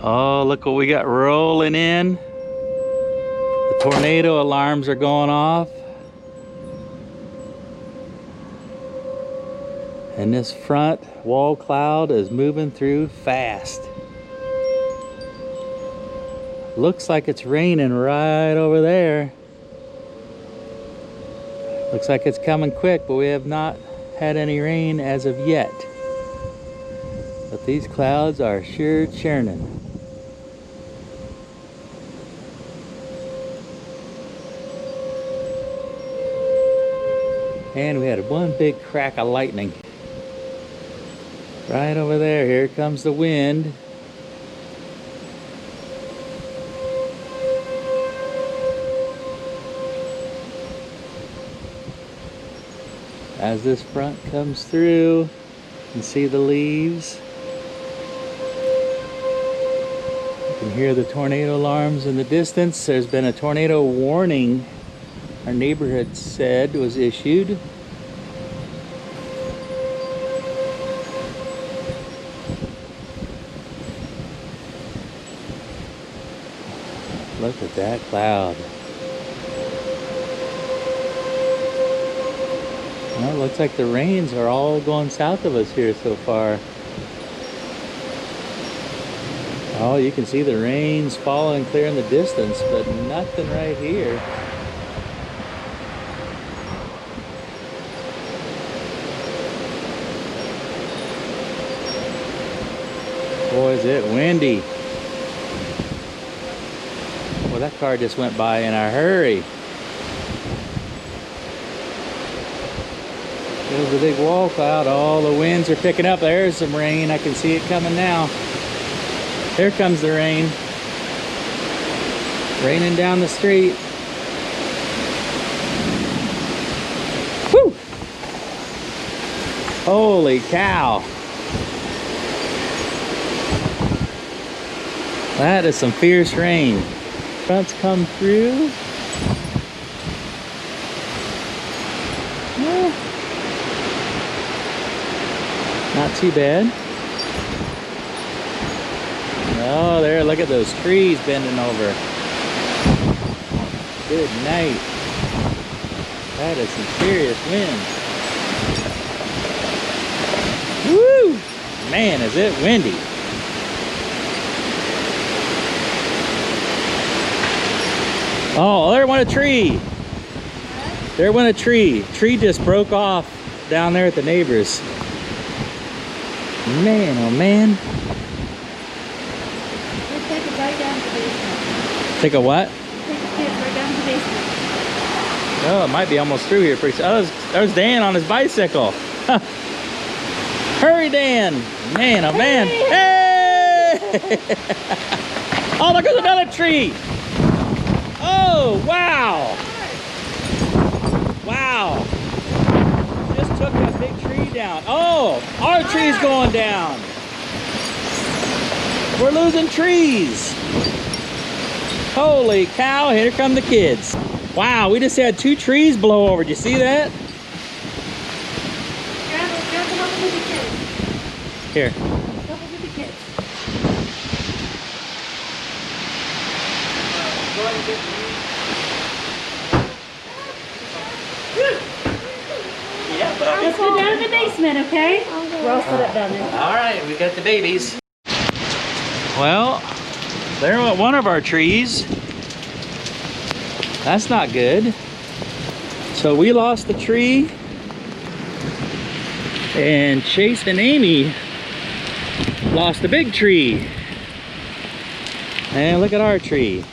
Oh, look what we got rolling in. The tornado alarms are going off. And this front wall cloud is moving through fast. Looks like it's raining right over there. Looks like it's coming quick, but we have not had any rain as of yet. But these clouds are sure churning. And we had one big crack of lightning. Right over there. Here comes the wind. As this front comes through, you can see the leaves. You can hear the tornado alarms in the distance. There's been a tornado warning our neighborhood said was issued. Look at that cloud. Well, it looks like the rains are all going south of us here so far. Oh, you can see the rains falling clear in the distance, but nothing right here. Boy, is it windy. Well, that car just went by in a hurry. There's a big wall cloud. All the winds are picking up. There's some rain. I can see it coming now. Here comes the rain. Raining down the street. Whew! Holy cow. That is some fierce rain. Fronts come through. Yeah. Not too bad. Oh, there, look at those trees bending over. Good night. That is some serious wind. Woo! Man, is it windy. Oh, there went a tree. There went a tree. Tree just broke off down there at the neighbors. Man, oh man. Let's take it right down to the basement. Take a what? Take the kids right down to the basement. Oh, it might be almost through here pretty soon. Oh, there's Dan on his bicycle. Hurry, Dan. Man, oh man. Hey! Oh, look, there's another tree. Oh, wow. Wow. Just took that big tree down. Oh, our tree's going down. We're losing trees. Holy cow, here come the kids. Wow, we just had 2 trees blow over. Did you see that? Grab the help with the kids. Here. Help with the kids. Let's go down to the basement, okay? We're all set up down there. All right, we got the babies. Well, there went one of our trees. That's not good. So we lost the tree, and Chase and Amy lost the big tree. And look at our tree.